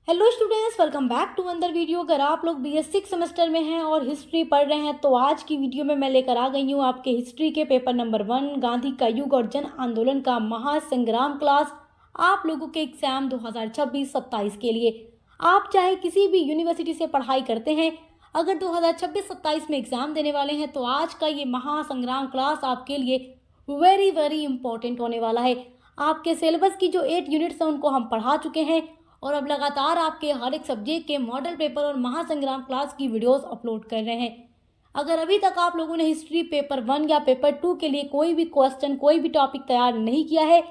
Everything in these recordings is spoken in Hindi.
Hello students, welcome back to another video. अगर आप लोग BS6 सेमेस्टर में हैं और हिस्ट्री पढ़ रहे हैं तो आज की वीडियो में मैं लेकर आ गई हूँ आपके हिस्ट्री के पेपर नंबर 1 गांधी का युग और जन आंदोलन का महासंग्राम क्लास आप लोगों के एग्जाम 2026-27 के लिए। आप चाहे किसी भी यूनिवर्सिटी से पढ़ाई करते हैं, अगर 2026-27 में एग्जाम देने वाले हैं तो आज का ये महासंग्राम क्लास आपके लिए वेरी वेरी इंपॉर्टेंट होने वाला है। आपके सिलेबस की जो 8 यूनिट्स हैं उनको हम पढ़ा चुके हैं और अब लगातार आपके हर एक सब्जेक्ट के मॉडल पेपर और महासंग्राम क्लास की वीडियोस अपलोड कर रहे हैं। अगर अभी तक आप लोगों ने हिस्ट्री पेपर 1 या पेपर 2 के लिए कोई भी क्वेश्चन कोई भी टॉपिक तैयार नहीं किया है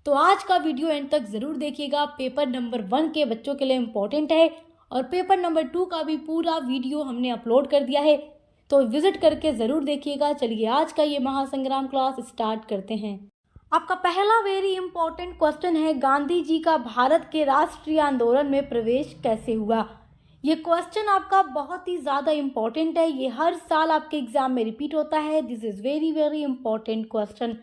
तो आज का वीडियो एंड तक ज़रूर देखिएगा। पेपर नंबर 1 के बच्चों के लिए इम्पोर्टेंट है और पेपर नंबर 2 का भी पूरा वीडियो हमने अपलोड कर दिया है, तो विजिट करके ज़रूर देखिएगा। चलिए आज का ये महासंग्राम क्लास स्टार्ट करते हैं। आपका पहला वेरी इंपॉर्टेंट क्वेश्चन है, गांधी जी का भारत के राष्ट्रीय आंदोलन में प्रवेश कैसे हुआ। ये क्वेश्चन आपका बहुत ही ज़्यादा इंपॉर्टेंट है, ये हर साल आपके एग्जाम में रिपीट होता है। This is very very important question.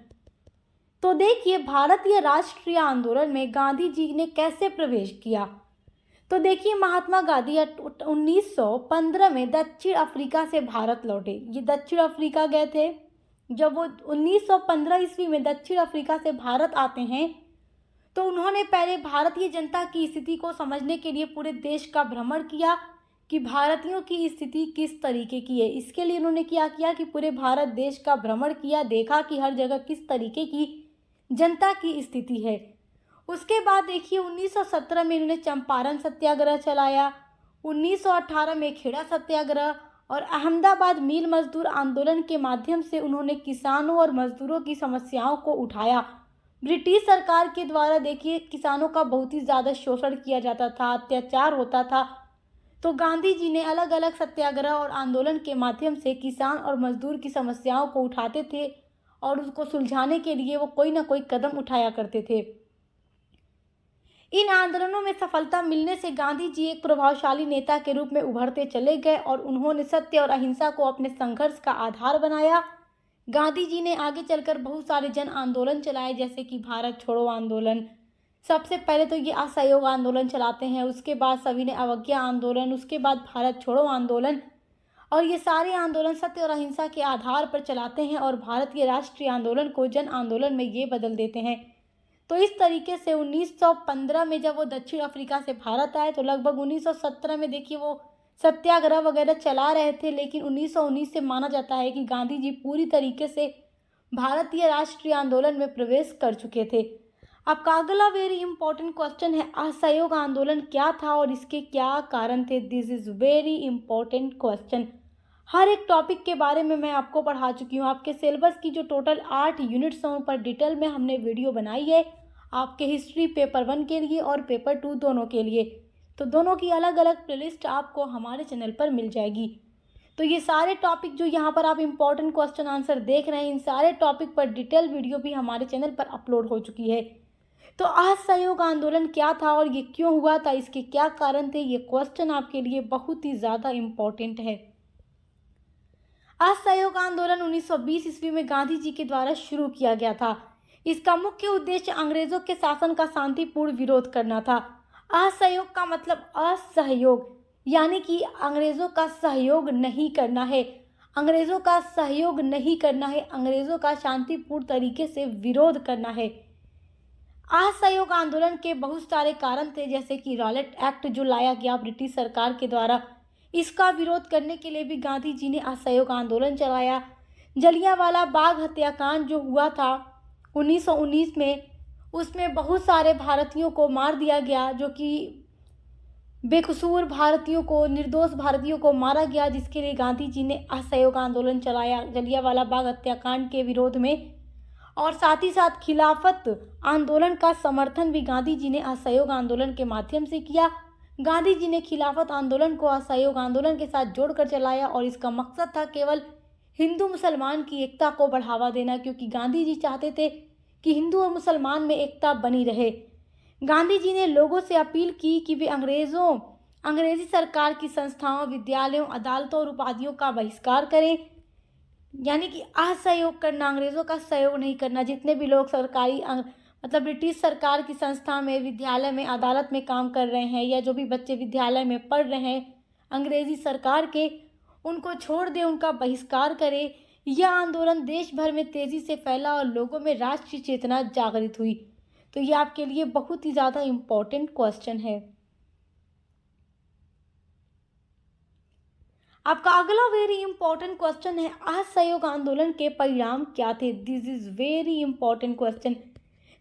तो देखिए, भारतीय राष्ट्रीय आंदोलन में गांधी जी ने कैसे प्रवेश किया। तो देखिए, महात्मा गांधी 1915 में दक्षिण अफ्रीका से भारत लौटे। ये दक्षिण अफ्रीका गए थे। जब वो 1915 ईस्वी में दक्षिण अफ्रीका से भारत आते हैं तो उन्होंने पहले भारतीय जनता की स्थिति को समझने के लिए पूरे देश का भ्रमण किया कि भारतीयों की स्थिति किस तरीके की है। इसके लिए उन्होंने क्या किया कि पूरे भारत देश का भ्रमण किया, देखा कि हर जगह किस तरीके की जनता की स्थिति है। उसके बाद देखिए 1917 में इन्होंने चंपारण सत्याग्रह चलाया, 1918 में खेड़ा सत्याग्रह और अहमदाबाद मिल मजदूर आंदोलन के माध्यम से उन्होंने किसानों और मजदूरों की समस्याओं को उठाया। ब्रिटिश सरकार के द्वारा देखिए किसानों का बहुत ही ज़्यादा शोषण किया जाता था, अत्याचार होता था, तो गांधी जी ने अलग अलग सत्याग्रह और आंदोलन के माध्यम से किसान और मजदूर की समस्याओं को उठाते थे और उसको सुलझाने के लिए वो कोई ना कोई कदम उठाया करते थे। इन आंदोलनों में सफलता मिलने से गांधी जी एक प्रभावशाली नेता के रूप में उभरते चले गए और उन्होंने सत्य और अहिंसा को अपने संघर्ष का आधार बनाया। गांधी जी ने आगे चलकर बहुत सारे जन आंदोलन चलाए, जैसे कि भारत छोड़ो आंदोलन। सबसे पहले तो ये असहयोग आंदोलन चलाते हैं, उसके बाद सविनय अवज्ञा आंदोलन, उसके बाद भारत छोड़ो आंदोलन, और ये सारे आंदोलन सत्य और अहिंसा के आधार पर चलाते हैं और भारतीय राष्ट्रीय आंदोलन को जन आंदोलन में ये बदल देते हैं। तो इस तरीके से 1915 में जब वो दक्षिण अफ्रीका से भारत आए तो लगभग 1917 में देखिए वो सत्याग्रह वगैरह चला रहे थे, लेकिन 1919 से माना जाता है कि गांधी जी पूरी तरीके से भारतीय राष्ट्रीय आंदोलन में प्रवेश कर चुके थे। आपका अगला वेरी इंपॉर्टेंट क्वेश्चन है, असहयोग आंदोलन क्या था और इसके क्या कारण थे। This is very important question. हर एक टॉपिक के बारे में मैं आपको पढ़ा चुकी हूँ। आपके सिलेबस की जो टोटल 8 यूनिट्स हैं उन पर डिटेल में हमने वीडियो बनाई है आपके हिस्ट्री पेपर 1 के लिए और पेपर 2 दोनों के लिए। तो दोनों की अलग अलग प्लेलिस्ट आपको हमारे चैनल पर मिल जाएगी। तो ये सारे टॉपिक जो यहाँ पर आप इंपॉर्टेंट क्वेश्चन आंसर देख रहे हैं, इन सारे टॉपिक पर डिटेल वीडियो भी हमारे चैनल पर अपलोड हो चुकी है। तो असहयोग आंदोलन क्या था और ये क्यों हुआ था, इसके क्या कारण थे, ये क्वेश्चन आपके लिए बहुत ही ज़्यादा इम्पोर्टेंट है। असहयोग आंदोलन 1920 ईस्वी में गांधी जी के द्वारा शुरू किया गया था। इसका मुख्य उद्देश्य अंग्रेजों के शासन का शांतिपूर्ण विरोध करना था। असहयोग का मतलब असहयोग, यानी कि अंग्रेजों का सहयोग नहीं करना है, अंग्रेजों का सहयोग नहीं करना है, अंग्रेजों का शांतिपूर्ण तरीके से विरोध करना है। असहयोग आंदोलन के बहुत सारे कारण थे, जैसे कि रॉलेट एक्ट जो लाया गया ब्रिटिश सरकार के द्वारा, इसका विरोध करने के लिए भी गांधी जी ने असहयोग आंदोलन चलाया। जलियांवाला बाग हत्याकांड जो हुआ था 1919 में, उसमें बहुत सारे भारतीयों को मार दिया गया, जो कि बेकसूर भारतीयों को, निर्दोष भारतीयों को मारा गया, जिसके लिए गांधी जी ने असहयोग आंदोलन चलाया जलियांवाला बाग हत्याकांड के विरोध में। और साथ ही साथ खिलाफत आंदोलन का समर्थन भी गांधी जी ने असहयोग आंदोलन के माध्यम से किया। गांधी जी ने खिलाफत आंदोलन को असहयोग आंदोलन के साथ जोड़कर चलाया और इसका मकसद था केवल हिंदू मुसलमान की एकता को बढ़ावा देना, क्योंकि गांधी जी चाहते थे कि हिंदू और मुसलमान में एकता बनी रहे। गांधी जी ने लोगों से अपील की कि वे अंग्रेजी सरकार की संस्थाओं, विद्यालयों, अदालतों और उपाधियों का बहिष्कार करें, यानी कि असहयोग करना, अंग्रेज़ों का सहयोग नहीं करना। जितने भी लोग सरकारी मतलब ब्रिटिश सरकार की संस्था में, विद्यालय में, अदालत में काम कर रहे हैं, या जो भी बच्चे विद्यालय में पढ़ रहे हैं अंग्रेजी सरकार के, उनको छोड़ दे, उनका बहिष्कार करे। यह आंदोलन देश भर में तेजी से फैला और लोगों में राष्ट्रीय चेतना जागृत हुई। तो ये आपके लिए बहुत ही ज़्यादा इम्पोर्टेंट क्वेश्चन है। आपका अगला वेरी इंपॉर्टेंट क्वेश्चन है, असहयोग आंदोलन के परिणाम क्या थे। This is very important question.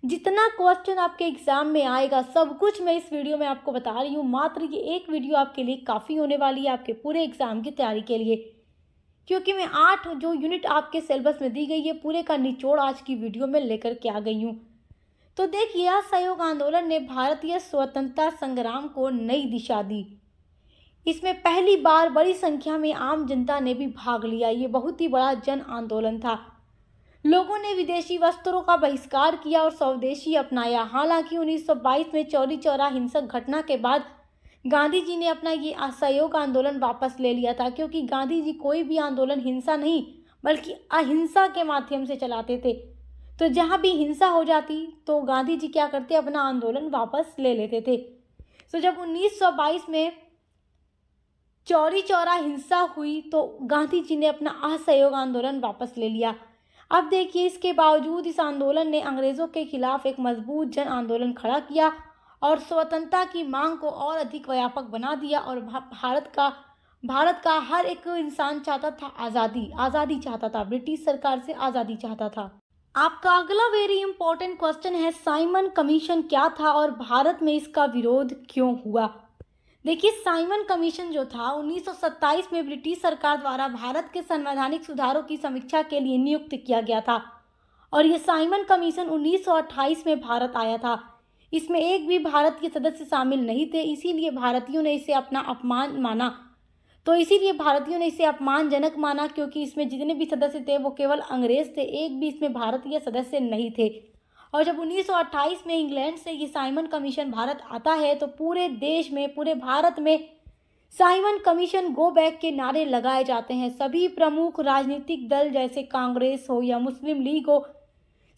जितना क्वेश्चन आपके एग्जाम में आएगा सब कुछ मैं इस वीडियो में आपको बता रही हूँ। मात्र ये एक वीडियो आपके लिए काफ़ी होने वाली है आपके पूरे एग्जाम की तैयारी के लिए, क्योंकि मैं 8 जो यूनिट आपके सिलेबस में दी गई है पूरे का निचोड़ आज की वीडियो में लेकर के आ गई हूँ। तो देखिए, असहयोग आंदोलन ने भारतीय स्वतंत्रता संग्राम को नई दिशा दी। इसमें पहली बार बड़ी संख्या में आम जनता ने भी भाग लिया। ये बहुत ही बड़ा जन आंदोलन था। लोगों ने विदेशी वस्त्रों का बहिष्कार किया और स्वदेशी अपनाया। हालांकि 1922 में चौरी चौरा हिंसक घटना के बाद गांधी जी ने अपना ये असहयोग आंदोलन वापस ले लिया था, क्योंकि गांधी जी कोई भी आंदोलन हिंसा नहीं बल्कि अहिंसा के माध्यम से चलाते थे। तो जहाँ भी हिंसा हो जाती तो गांधी जी क्या करते, अपना आंदोलन वापस ले लेते थे। तो जब 1922 में चौरी चौरा हिंसा हुई तो गांधी जी ने अपना असहयोग आंदोलन वापस ले लिया। अब देखिए, इसके बावजूद इस आंदोलन ने अंग्रेजों के खिलाफ एक मजबूत जन आंदोलन खड़ा किया और स्वतंत्रता की मांग को और अधिक व्यापक बना दिया। और भारत का हर एक इंसान चाहता था आज़ादी चाहता था, ब्रिटिश सरकार से आज़ादी चाहता था। आपका अगला वेरी इंपॉर्टेंट क्वेश्चन है, साइमन कमीशन क्या था और भारत में इसका विरोध क्यों हुआ। देखिए, साइमन कमीशन जो था 1927 में ब्रिटिश सरकार द्वारा भारत के संवैधानिक सुधारों की समीक्षा के लिए नियुक्त किया गया था और ये साइमन कमीशन 1928 में भारत आया था। इसमें एक भी भारत के सदस्य शामिल नहीं थे, इसीलिए भारतीयों ने इसे अपना अपमान माना। तो इसीलिए भारतीयों ने इसे अपमानजनक माना, क्योंकि इसमें जितने भी सदस्य थे वो केवल अंग्रेज थे, एक भी इसमें भारतीय सदस्य नहीं थे। और जब 1928 में इंग्लैंड से ये साइमन कमीशन भारत आता है तो पूरे देश में, पूरे भारत में साइमन कमीशन गो बैक के नारे लगाए जाते हैं। सभी प्रमुख राजनीतिक दल जैसे कांग्रेस हो या मुस्लिम लीग हो,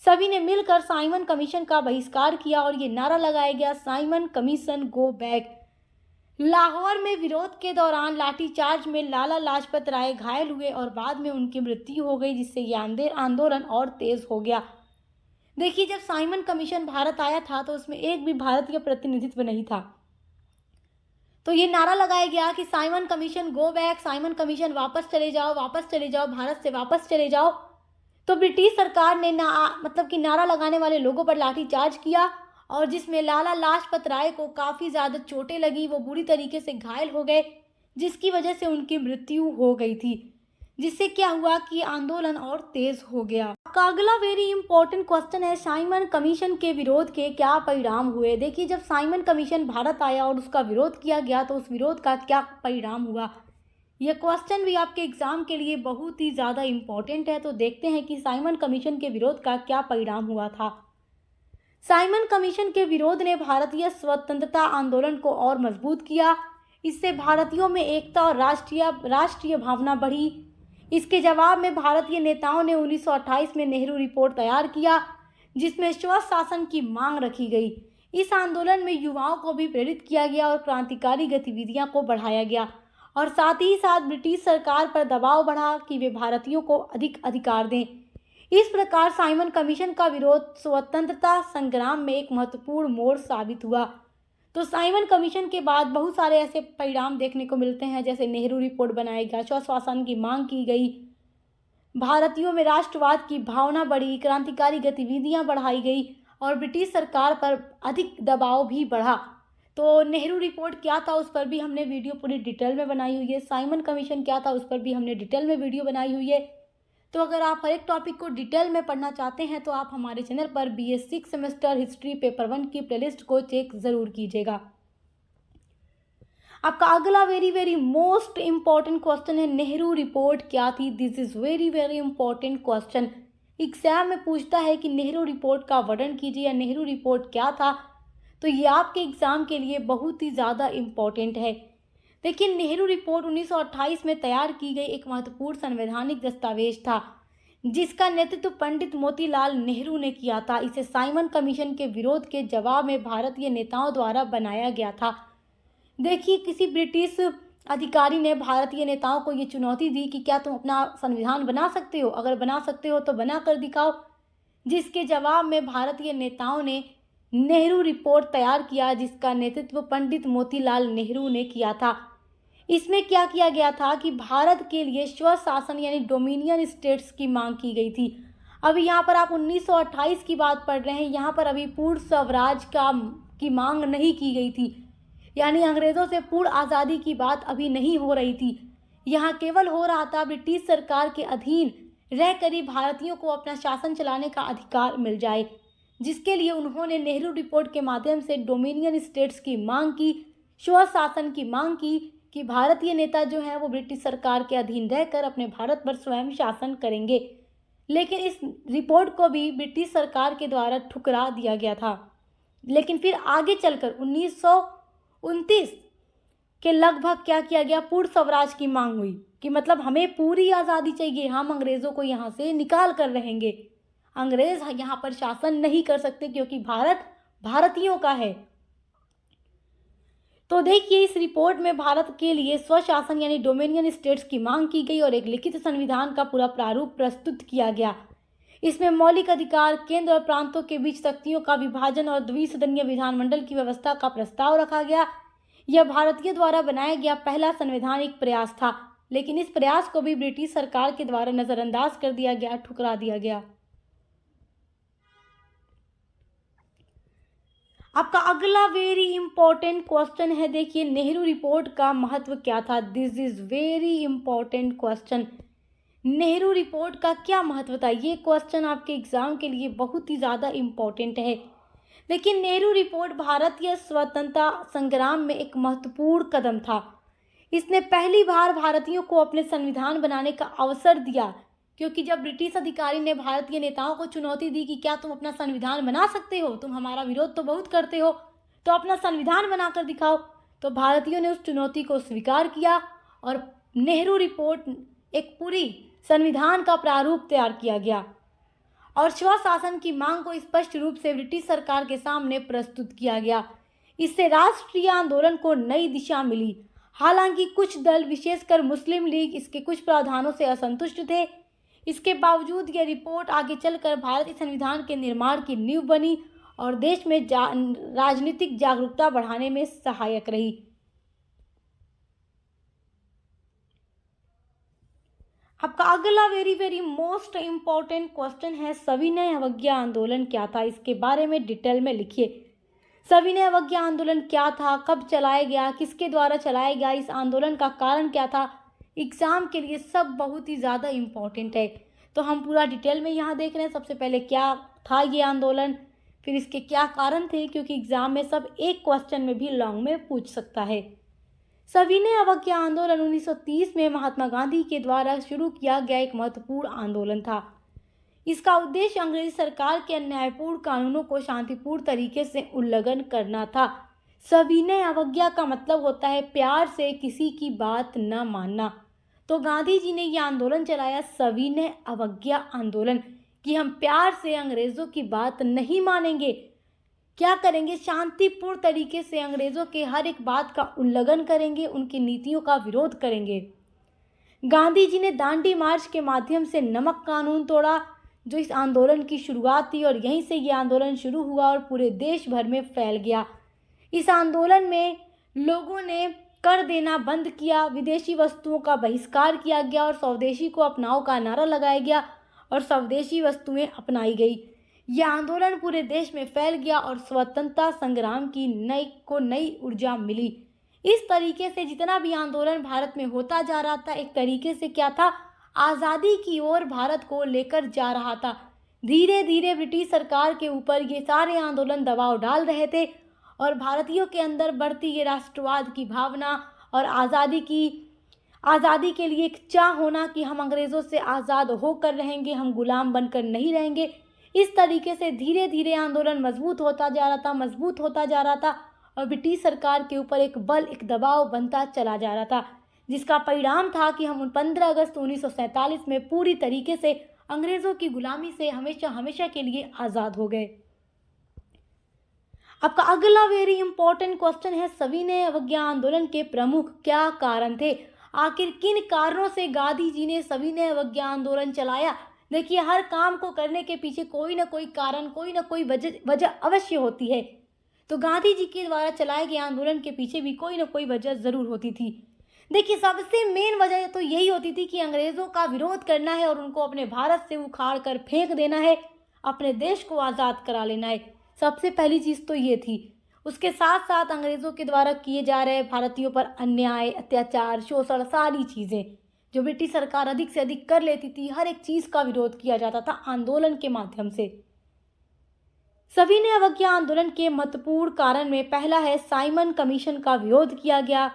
सभी ने मिलकर साइमन कमीशन का बहिष्कार किया और ये नारा लगाया गया, Simon commission go back. Lahore में विरोध के दौरान लाठीचार्ज में लाला लाजपत राय घायल हुए और बाद में उनकी मृत्यु हो गई, जिससे ये आंदोलन और तेज हो गया। देखिए, जब साइमन कमीशन भारत आया था तो उसमें एक भी भारतीय प्रतिनिधित्व नहीं था। तो ये नारा लगाया गया कि Simon commission go back, Simon commission वापस चले जाओ, भारत से वापस चले जाओ। तो ब्रिटिश सरकार ने नारा लगाने वाले लोगों पर लाठीचार्ज किया और जिसमें लाला लाजपत राय को काफ़ी ज़्यादा चोटें लगी, वो बुरी तरीके से घायल हो गए, जिसकी वजह से उनकी मृत्यु हो गई थी, जिससे क्या हुआ कि आंदोलन और तेज हो गया। आपका अगला वेरी इंपॉर्टेंट क्वेश्चन है, साइमन कमीशन के विरोध के क्या परिणाम हुए। देखिए, जब साइमन कमीशन भारत आया और उसका विरोध किया गया तो उस विरोध का क्या परिणाम हुआ। यह क्वेश्चन भी आपके एग्जाम के लिए बहुत ही ज़्यादा इम्पोर्टेंट है। तो देखते हैं कि साइमन कमीशन के विरोध का क्या परिणाम हुआ था। साइमन कमीशन के विरोध ने भारतीय स्वतंत्रता आंदोलन को और मजबूत किया। इससे भारतीयों में एकता और राष्ट्रीय भावना बढ़ी। इसके जवाब में भारतीय नेताओं ने 1928 में नेहरू रिपोर्ट तैयार किया, जिसमें स्वशासन की मांग रखी गई। इस आंदोलन में युवाओं को भी प्रेरित किया गया और क्रांतिकारी गतिविधियों को बढ़ाया गया और साथ ही साथ ब्रिटिश सरकार पर दबाव बढ़ा कि वे भारतीयों को अधिक अधिकार दें। इस प्रकार साइमन कमीशन का विरोध स्वतंत्रता संग्राम में एक महत्वपूर्ण मोड़ साबित हुआ। तो साइमन कमीशन के बाद बहुत सारे ऐसे परिणाम देखने को मिलते हैं, जैसे नेहरू रिपोर्ट बनाया गया, स्वशासन की मांग की गई, भारतीयों में राष्ट्रवाद की भावना बढ़ी, क्रांतिकारी गतिविधियां बढ़ाई गई और ब्रिटिश सरकार पर अधिक दबाव भी बढ़ा। तो नेहरू रिपोर्ट क्या था उस पर भी हमने वीडियो पूरी डिटेल में बनाई हुई है। साइमन कमीशन क्या था उस पर भी हमने डिटेल में वीडियो बनाई हुई है। तो अगर आप हर एक टॉपिक को डिटेल में पढ़ना चाहते हैं तो आप हमारे चैनल पर BA 6 सेमेस्टर हिस्ट्री पेपर 1 की प्लेलिस्ट को चेक ज़रूर कीजिएगा। आपका अगला वेरी मोस्ट इम्पॉर्टेंट क्वेश्चन है, नेहरू रिपोर्ट क्या थी। This is very important question. Exam में पूछता है कि नेहरू रिपोर्ट का वर्णन कीजिए या नेहरू रिपोर्ट क्या था। तो ये आपके एग्जाम के लिए बहुत ही ज़्यादा इम्पॉर्टेंट है। देखिए, नेहरू रिपोर्ट 1928 में तैयार की गई एक महत्वपूर्ण संवैधानिक दस्तावेज था। जिसका नेतृत्व पंडित मोतीलाल नेहरू ने किया था। इसे साइमन कमीशन के विरोध के जवाब में भारतीय नेताओं द्वारा बनाया गया था। देखिए, किसी ब्रिटिश अधिकारी ने भारतीय नेताओं को ये चुनौती दी कि क्या तुम अपना संविधान बना सकते हो, अगर बना सकते हो तो बना कर दिखाओ। जिसके जवाब में भारतीय नेताओं ने नेहरू रिपोर्ट तैयार किया, जिसका नेतृत्व पंडित मोतीलाल नेहरू ने किया था। इसमें क्या किया गया था कि भारत के लिए स्वशासन यानी डोमिनियन स्टेट्स की मांग की गई थी। अभी यहाँ पर आप 1928 की बात पढ़ रहे हैं, यहाँ पर अभी पूर्ण स्वराज की मांग नहीं की गई थी, यानी अंग्रेज़ों से पूर्ण आज़ादी की बात अभी नहीं हो रही थी। यहाँ केवल हो रहा था ब्रिटिश सरकार के अधीन रहकर ही भारतीयों को अपना शासन चलाने का अधिकार मिल जाए, जिसके लिए उन्होंने नेहरू रिपोर्ट के माध्यम से डोमिनियन स्टेट्स की मांग की, स्वशासन की मांग की कि भारतीय नेता जो हैं वो ब्रिटिश सरकार के अधीन रहकर अपने भारत पर स्वयं शासन करेंगे। लेकिन इस रिपोर्ट को भी ब्रिटिश सरकार के द्वारा ठुकरा दिया गया था। लेकिन फिर आगे चलकर 1929 के लगभग क्या किया गया, पूर्ण स्वराज की मांग हुई कि मतलब हमें पूरी आज़ादी चाहिए, हम अंग्रेज़ों को यहाँ से निकाल कर रहेंगे, अंग्रेज़ यहाँ पर शासन नहीं कर सकते क्योंकि भारत भारतीयों का है। तो देखिए, इस रिपोर्ट में भारत के लिए स्वशासन यानी डोमिनियन स्टेट्स की मांग की गई और एक लिखित संविधान का पूरा प्रारूप प्रस्तुत किया गया। इसमें मौलिक अधिकार, केंद्र और प्रांतों के बीच शक्तियों का विभाजन और द्विसदनीय विधानमंडल की व्यवस्था का प्रस्ताव रखा गया। यह भारतीय द्वारा बनाया गया पहला संवैधानिक प्रयास था, लेकिन इस प्रयास को भी ब्रिटिश सरकार के द्वारा नज़रअंदाज कर दिया गया, ठुकरा दिया गया। आपका अगला वेरी इंपॉर्टेंट क्वेश्चन है, देखिए नेहरू रिपोर्ट का महत्व क्या था। This is very important question. Nehru report का क्या महत्व था, ये क्वेश्चन आपके एग्जाम के लिए बहुत ही ज़्यादा इम्पोर्टेंट है। लेकिन नेहरू रिपोर्ट भारतीय स्वतंत्रता संग्राम में एक महत्वपूर्ण कदम था। इसने पहली बार भारतीयों को अपने संविधान बनाने का अवसर दिया, क्योंकि जब ब्रिटिश अधिकारी ने भारतीय नेताओं को चुनौती दी कि क्या तुम अपना संविधान बना सकते हो, तुम हमारा विरोध तो बहुत करते हो, तो अपना संविधान बनाकर दिखाओ, तो भारतीयों ने उस चुनौती को स्वीकार किया और नेहरू रिपोर्ट एक पूरी संविधान का प्रारूप तैयार किया गया और स्वशासन की मांग को स्पष्ट रूप से ब्रिटिश सरकार के सामने प्रस्तुत किया गया। इससे राष्ट्रीय आंदोलन को नई दिशा मिली। हालांकि कुछ दल, विशेषकर मुस्लिम लीग, इसके कुछ प्रावधानों से असंतुष्ट थे। इसके बावजूद यह रिपोर्ट आगे चलकर भारतीय संविधान के निर्माण की नींव बनी और देश में राजनीतिक जागरूकता बढ़ाने में सहायक रही। आपका अगला very very most important question है, सविनय अवज्ञा आंदोलन क्या था, इसके बारे में डिटेल में लिखिए। सविनय अवज्ञा आंदोलन क्या था, कब चलाया गया, किसके द्वारा चलाया गया, इस आंदोलन का कारण क्या था, एग्जाम के लिए सब बहुत ही ज़्यादा इम्पॉर्टेंट है। तो हम पूरा डिटेल में यहाँ देख रहे हैं। सबसे पहले क्या था ये आंदोलन, फिर इसके क्या कारण थे, क्योंकि एग्जाम में सब एक क्वेश्चन में भी लॉन्ग में पूछ सकता है। सविनय अवज्ञा आंदोलन 1930 में महात्मा गांधी के द्वारा शुरू किया गया एक महत्वपूर्ण आंदोलन था। इसका उद्देश्य अंग्रेजी सरकार के अन्यायपूर्ण कानूनों को शांतिपूर्ण तरीके से उल्लंघन करना था। सविनय अवज्ञा का मतलब होता है प्यार से किसी की बात न मानना। तो गांधी जी ने यह आंदोलन चलाया, सविनय अवज्ञा आंदोलन, कि हम प्यार से अंग्रेज़ों की बात नहीं मानेंगे। क्या करेंगे, शांतिपूर्ण तरीके से अंग्रेज़ों के हर एक बात का उल्लंघन करेंगे, उनकी नीतियों का विरोध करेंगे। गांधी जी ने दांडी मार्च के माध्यम से नमक कानून तोड़ा, जो इस आंदोलन की शुरुआत थी, और यहीं से ये आंदोलन शुरू हुआ और पूरे देश भर में फैल गया। इस आंदोलन में लोगों ने कर देना बंद किया, विदेशी वस्तुओं का बहिष्कार किया गया और स्वदेशी को अपनाओ का नारा लगाया गया और स्वदेशी वस्तुएं अपनाई गई। यह आंदोलन पूरे देश में फैल गया और स्वतंत्रता संग्राम की नई ऊर्जा मिली। इस तरीके से जितना भी आंदोलन भारत में होता जा रहा था, एक तरीके से क्या था, आज़ादी की ओर भारत को लेकर जा रहा था। धीरे धीरे ब्रिटिश सरकार के ऊपर ये सारे आंदोलन दबाव डाल रहे थे और भारतीयों के अंदर बढ़ती ये राष्ट्रवाद की भावना और आज़ादी के लिए एक चाह होना कि हम अंग्रेज़ों से आज़ाद होकर रहेंगे, हम गुलाम बनकर नहीं रहेंगे। इस तरीके से धीरे धीरे आंदोलन मजबूत होता जा रहा था और ब्रिटिश सरकार के ऊपर एक बल, एक दबाव बनता चला जा रहा था, जिसका परिणाम था कि हम 15 अगस्त 1947 में पूरी तरीके से अंग्रेजों की गुलामी से हमेशा हमेशा के लिए आज़ाद हो गए। आपका अगला वेरी इंपॉर्टेंट क्वेश्चन है, सविनय अवज्ञा आंदोलन के प्रमुख क्या कारण थे? आखिर किन कारणों से गांधी जी ने सविनय अवज्ञा आंदोलन चलाया? देखिए, हर काम को करने के पीछे कोई ना कोई कारण, कोई ना कोई वजह अवश्य होती है। तो गांधी जी के द्वारा चलाए गए आंदोलन के पीछे भी कोई ना कोई वजह जरूर होती थी। देखिए, सबसे मेन वजह तो यही होती थी कि अंग्रेजों का विरोध करना है और उनको अपने भारत से उखाड़ कर फेंक देना है, अपने देश को आज़ाद करा लेना है। सबसे पहली चीज़ तो ये थी। उसके साथ साथ अंग्रेज़ों के द्वारा किए जा रहे भारतीयों पर अन्याय, अत्याचार, शोषण, सारी चीज़ें जो ब्रिटिश सरकार अधिक से अधिक कर लेती थी, हर एक चीज़ का विरोध किया जाता था आंदोलन के माध्यम से। सविनय अवज्ञा आंदोलन के महत्वपूर्ण कारण में पहला है, साइमन कमीशन का विरोध किया गया।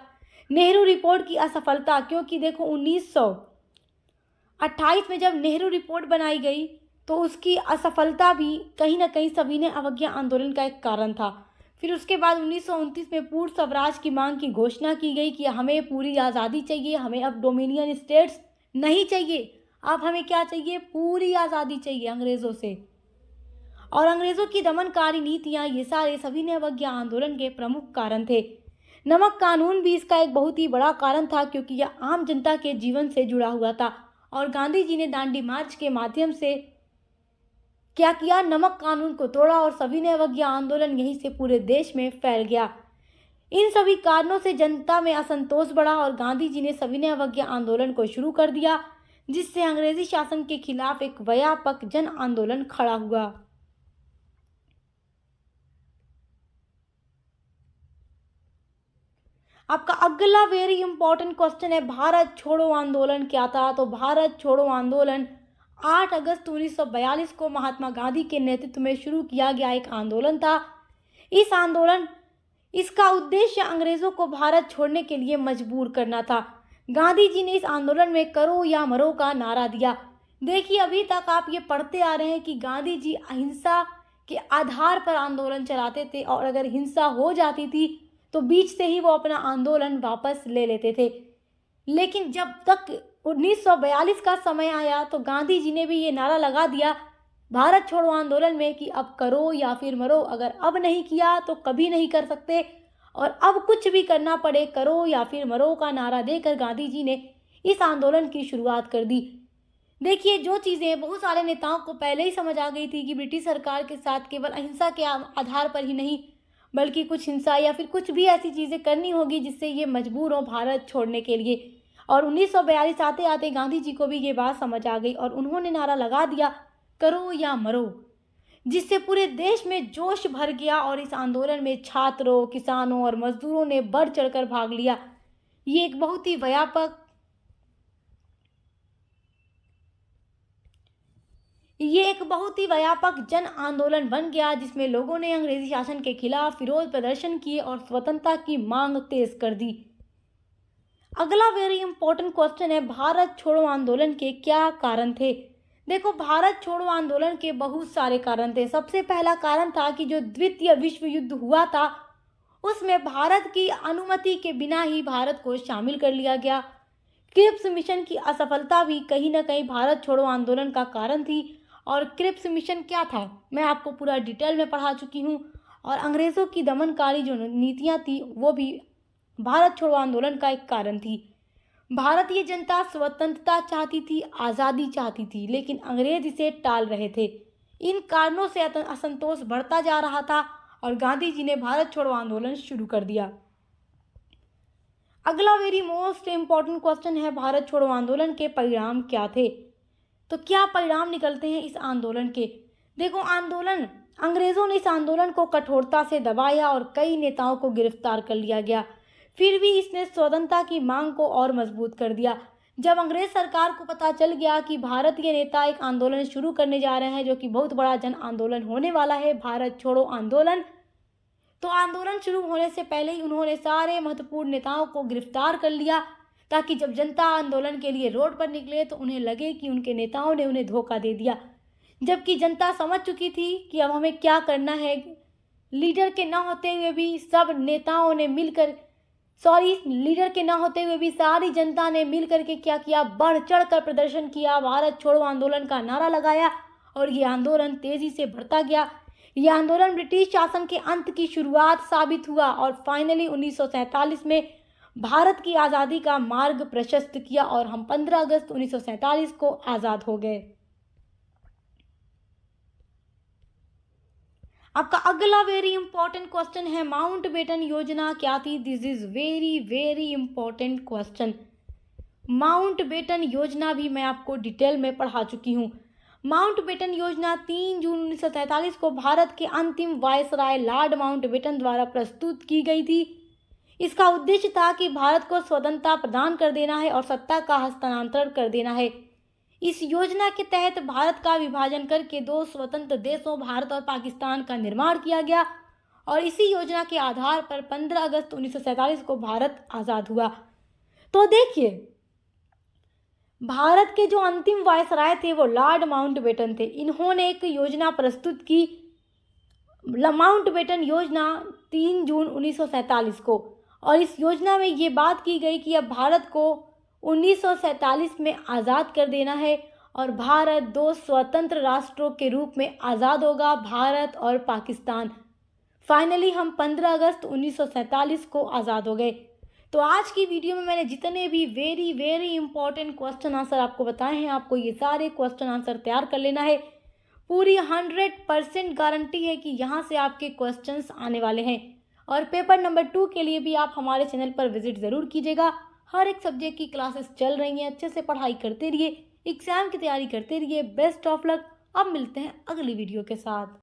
नेहरू रिपोर्ट की असफलता, क्योंकि देखो 1928 में जब नेहरू रिपोर्ट बनाई गई तो उसकी असफलता भी कहीं ना कहीं सविनय अवज्ञा आंदोलन का एक कारण था। फिर उसके बाद 1929 में पूर्ण स्वराज की मांग की घोषणा की गई कि हमें पूरी आज़ादी चाहिए, हमें अब डोमिनियन स्टेट्स नहीं चाहिए, अब हमें क्या चाहिए, पूरी आज़ादी चाहिए अंग्रेज़ों से। और अंग्रेज़ों की दमनकारी नीतियाँ, ये सारे सविनय अवज्ञा आंदोलन के प्रमुख कारण थे। नमक कानून भी इसका एक बहुत ही बड़ा कारण था, क्योंकि यह आम जनता के जीवन से जुड़ा हुआ था और गांधी जी ने दांडी मार्च के माध्यम से क्या किया, नमक कानून को तोड़ा और सविनय अवज्ञा आंदोलन यहीं से पूरे देश में फैल गया। इन सभी कारणों से जनता में असंतोष बढ़ा और गांधी जी ने सविनय अवज्ञा आंदोलन को शुरू कर दिया, जिससे अंग्रेजी शासन के खिलाफ एक व्यापक जन आंदोलन खड़ा हुआ। आपका अगला वेरी इंपॉर्टेंट क्वेश्चन है, भारत छोड़ो आंदोलन क्या था? तो भारत छोड़ो आंदोलन 8 अगस्त 1942 को महात्मा गांधी के नेतृत्व में शुरू किया गया एक आंदोलन था। इसका उद्देश्य अंग्रेजों को भारत छोड़ने के लिए मजबूर करना था। गांधी जी ने इस आंदोलन में करो या मरो का नारा दिया। देखिए, अभी तक आप ये पढ़ते आ रहे हैं कि गांधी जी अहिंसा के आधार पर आंदोलन चलाते थे और अगर हिंसा हो जाती थी तो बीच से ही वो अपना आंदोलन वापस ले लेते थे। लेकिन जब तक 1942 का समय आया तो गांधी जी ने भी ये नारा लगा दिया भारत छोड़ो आंदोलन में कि अब करो या फिर मरो, अगर अब नहीं किया तो कभी नहीं कर सकते और अब कुछ भी करना पड़े, करो या फिर मरो का नारा देकर गांधी जी ने इस आंदोलन की शुरुआत कर दी। देखिए, जो चीज़ें बहुत सारे नेताओं को पहले ही समझ आ गई थी कि ब्रिटिश सरकार के साथ केवल अहिंसा के आधार पर ही नहीं बल्कि कुछ हिंसा या फिर कुछ भी ऐसी चीज़ें करनी होगी जिससे ये मजबूर हो भारत छोड़ने के लिए। और 1942 आते आते गांधी जी को भी ये बात समझ आ गई और उन्होंने नारा लगा दिया करो या मरो, जिससे पूरे देश में जोश भर गया और इस आंदोलन में छात्रों, किसानों और मजदूरों ने बढ़ चढ़कर भाग लिया। ये एक बहुत ही व्यापक जन आंदोलन बन गया, जिसमें लोगों ने अंग्रेजी शासन के खिलाफ विरोध प्रदर्शन किए और स्वतंत्रता की मांग तेज कर दी। अगला वेरी इंपॉर्टेंट क्वेश्चन है, भारत छोड़ो आंदोलन के क्या कारण थे? देखो, भारत छोड़ो आंदोलन के बहुत सारे कारण थे। सबसे पहला कारण था कि जो द्वितीय विश्व युद्ध हुआ था उसमें भारत की अनुमति के बिना ही भारत को शामिल कर लिया गया। क्रिप्स मिशन की असफलता भी कहीं ना कहीं भारत छोड़ो आंदोलन का कारण थी। और क्रिप्स मिशन क्या था मैं आपको पूरा डिटेल में पढ़ा चुकी हूँ। और अंग्रेज़ों की दमनकारी जो नीतियाँ थी वो भी भारत छोड़ो आंदोलन का एक कारण थी। भारतीय जनता स्वतंत्रता चाहती थी, आज़ादी चाहती थी, लेकिन अंग्रेज इसे टाल रहे थे। इन कारणों से असंतोष बढ़ता जा रहा था और गांधी जी ने भारत छोड़ो आंदोलन शुरू कर दिया। अगला वेरी मोस्ट इम्पॉर्टेंट क्वेश्चन है, भारत छोड़ो आंदोलन के परिणाम क्या थे? तो क्या परिणाम निकलते हैं इस आंदोलन के? देखो, अंग्रेजों ने इस आंदोलन को कठोरता से दबाया और कई नेताओं को गिरफ्तार कर लिया गया। फिर भी इसने स्वतंत्रता की मांग को और मजबूत कर दिया। जब अंग्रेज सरकार को पता चल गया कि भारतीय नेता एक आंदोलन शुरू करने जा रहे हैं जो कि बहुत बड़ा जन आंदोलन होने वाला है, भारत छोड़ो आंदोलन, तो आंदोलन शुरू होने से पहले ही उन्होंने सारे महत्वपूर्ण नेताओं को गिरफ्तार कर लिया, ताकि जब जनता आंदोलन के लिए रोड पर निकले तो उन्हें लगे कि उनके नेताओं ने उन्हें धोखा दे दिया। जबकि जनता समझ चुकी थी कि अब हमें क्या करना है। लीडर के न होते हुए भी सब नेताओं ने मिलकर लीडर के ना होते हुए भी सारी जनता ने मिल करके क्या किया, बढ़ चढ़ कर प्रदर्शन किया, भारत छोड़ो आंदोलन का नारा लगाया और ये आंदोलन तेजी से बढ़ता गया। ये आंदोलन ब्रिटिश शासन के अंत की शुरुआत साबित हुआ और फाइनली 1947 में भारत की आज़ादी का मार्ग प्रशस्त किया और हम 15 अगस्त 1947 को आज़ाद हो गए। आपका अगला वेरी इंपॉर्टेंट क्वेश्चन है, माउंटबेटन योजना क्या थी? This is very very important question. Mountbatten योजना भी मैं आपको डिटेल में पढ़ा चुकी हूँ। माउंटबेटन योजना 3 जून 1947 को भारत के अंतिम वायसराय लॉर्ड माउंटबेटन द्वारा प्रस्तुत की गई थी। इसका उद्देश्य था कि भारत को स्वतंत्रता प्रदान कर देना है और सत्ता का हस्तांतरण कर देना है। इस योजना के तहत भारत का विभाजन करके 2 स्वतंत्र देशों भारत और पाकिस्तान का निर्माण किया गया और इसी योजना के आधार पर 15 अगस्त 1947 को भारत आज़ाद हुआ। तो देखिए, भारत के जो अंतिम वायसराय थे वो लॉर्ड माउंटबेटन थे। इन्होंने एक योजना प्रस्तुत की, माउंटबेटन योजना 3 जून 1947 को, और इस योजना में ये बात की गई कि अब भारत को 1947 में आज़ाद कर देना है और भारत 2 स्वतंत्र राष्ट्रों के रूप में आज़ाद होगा, भारत और पाकिस्तान। फाइनली हम 15 अगस्त 1947 को आज़ाद हो गए। तो आज की वीडियो में मैंने जितने भी very very important question answer आपको बताए हैं, आपको ये सारे क्वेश्चन आंसर तैयार कर लेना है। पूरी 100% गारंटी है कि यहाँ से आपके क्वेश्चंस आने वाले हैं और पेपर नंबर 2 के लिए भी आप हमारे चैनल पर विजिट ज़रूर कीजिएगा। हर एक सब्जेक्ट की क्लासेस चल रही हैं, अच्छे से पढ़ाई करते रहिए, एग्ज़ाम की तैयारी करते रहिए। Best of luck. अब मिलते हैं अगली वीडियो के साथ।